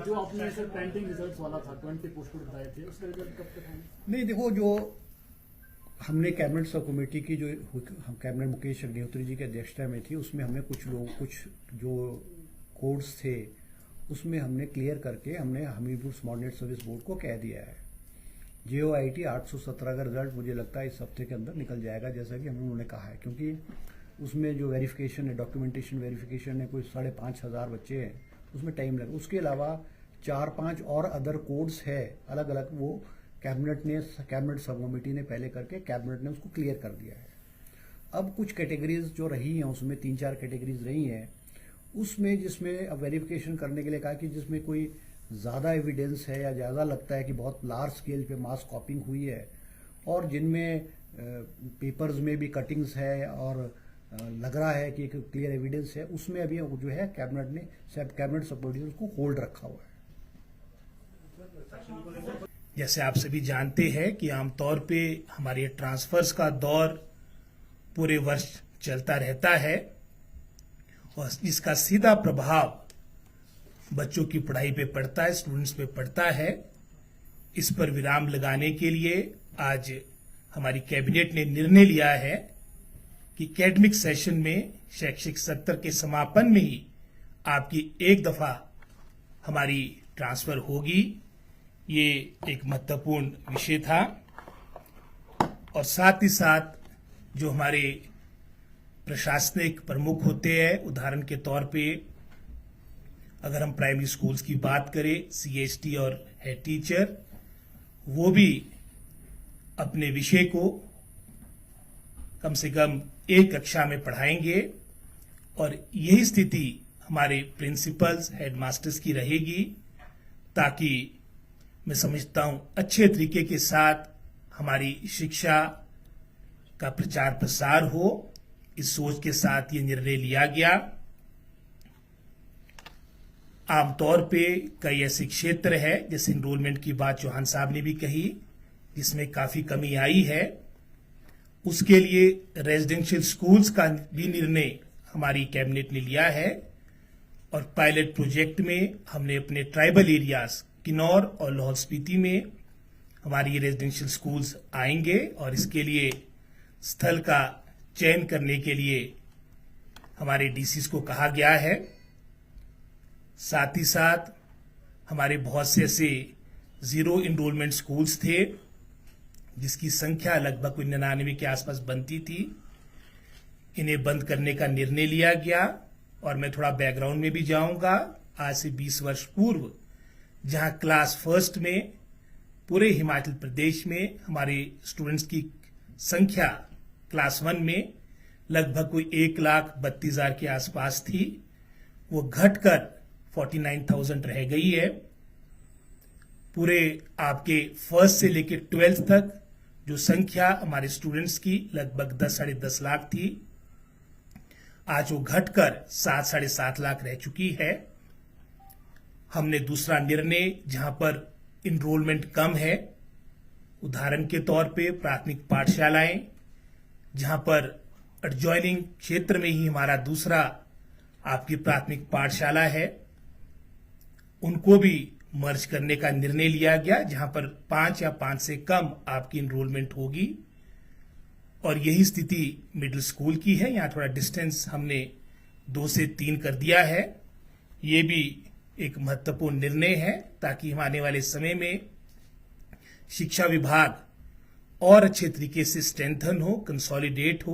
जो आपने sir painting results वाला था 20 पोस्ट बताए थे, उसका रिजल्ट कब तक आएगा? नहीं, देखो, जो हमने कैबिनेट सब कमेटी की जो हम कैबिनेट मुकेश अग्निहोत्री जी की अध्यक्षता में थी, उसमें हमने कुछ जो कोड्स थे उसमें हमने क्लियर करके हमने हमीरपुर स्मॉडनेट सर्विस बोर्ड को कह दिया है। JOIT 817 का रिजल्ट मुझे लगता है इस हफ्ते के अंदर निकल जाएगा, जैसा कि उन्होंने कहा है, क्योंकि उसमें जो वेरिफिकेशन है, डॉक्यूमेंटेशन वेरिफिकेशन है, कोई 5,500 बच्चे हैं, उसमें टाइम लगा। उसके अलावा 4-5 और अदर कोड्स है अलग अलग, वो कैबिनेट सब कमेटी ने पहले करके कैबिनेट ने उसको क्लियर कर दिया है। अब कुछ कैटेगरीज जो रही हैं, उसमें 3-4 कैटेगरीज रही हैं, उसमें जिसमें अब वेरिफिकेशन करने के लिए कहा कि जिसमें कोई ज़्यादा एविडेंस है या ज़्यादा लगता है कि बहुत लार्ज स्केल पे मास कॉपिंग हुई है, और जिनमें पेपर्स में भी कटिंग्स है और लग रहा है कि एक क्लियर एविडेंस है, उसमें अभी जो है कैबिनेट सब कमेटी ने उसको होल्ड रखा हुआ है। जैसे आप सभी जानते हैं कि आमतौर पे हमारे ट्रांसफर्स का दौर पूरे वर्ष चलता रहता है और इसका सीधा प्रभाव बच्चों की पढ़ाई पे पड़ता है, स्टूडेंट्स पे पड़ता है। इस पर विराम लगाने के लिए आज हमारी कैबिनेट ने निर्णय लिया है कि एकेडमिक सेशन में शैक्षिक सत्र के समापन में ही आपकी एक दफा हमारी ट्रांसफर होगी। ये एक महत्वपूर्ण विषय था, और साथ ही साथ जो हमारे प्रशासनिक प्रमुख होते हैं, उदाहरण के तौर पे अगर हम प्राइमरी स्कूल्स की बात करें, CHT और हेड टीचर, वो भी अपने विषय को कम से कम एक कक्षा में पढ़ाएंगे, और यही स्थिति हमारे प्रिंसिपल्स, हेडमास्टर्स की रहेगी, ताकि मैं समझता हूं अच्छे तरीके के साथ हमारी शिक्षा का प्रचार प्रसार हो। इस सोच के साथ ये निर्णय लिया गया। आमतौर पे कई ऐसे क्षेत्र है, जैसे इनरोलमेंट की बात चौहान साहब ने भी कही, जिसमें काफी कमी आई है। उसके लिए रेजिडेंशियल स्कूल्स का भी निर्णय हमारी कैबिनेट ने लिया है, और पायलट प्रोजेक्ट में हमने अपने ट्राइबल एरियाज किन्नौर और लाहौल स्पीति में हमारी रेजिडेंशियल स्कूल्स आएंगे, और इसके लिए स्थल का चयन करने के लिए हमारे DCs को कहा गया है। साथ ही साथ हमारे बहुत से ऐसे 0 इनरोलमेंट स्कूल्स थे, जिसकी संख्या लगभग 99 के आसपास बनती थी। इन्हें बंद करने का निर्णय लिया गया, और मैं थोड़ा बैकग्राउंड में भी जाऊंगा। आज से 20 वर्ष पूर्व जहां क्लास फर्स्ट में पूरे हिमाचल प्रदेश में हमारे स्टूडेंट्स की संख्या क्लास 1 में लगभग कोई 1,32,000 के आसपास थी, वो घटकर 49,000 रह गई है। पूरे आपके फर्स्ट से लेकर 12th तक जो संख्या हमारे स्टूडेंट्स की लगभग 10-10.5 लाख थी, आज वो घटकर 7-7.5 लाख रह चुकी है। हमने दूसरा निर्णय, जहां पर इनरोलमेंट कम है, उदाहरण के तौर पे प्राथमिक पाठशालाएं, जहां पर एडजॉइनिंग क्षेत्र में ही हमारा दूसरा आपकी प्राथमिक पाठशाला है, उनको भी मर्ज करने का निर्णय लिया गया, जहां पर 5 या 5 से कम आपकी इनरोलमेंट होगी। और यही स्थिति मिडिल स्कूल की है। यहाँ थोड़ा डिस्टेंस हमने 2 से 3 कर दिया है। ये भी एक महत्वपूर्ण निर्णय है, ताकि हम आने वाले समय में शिक्षा विभाग और अच्छे तरीके से स्ट्रेंथन हो, कंसोलिडेट हो।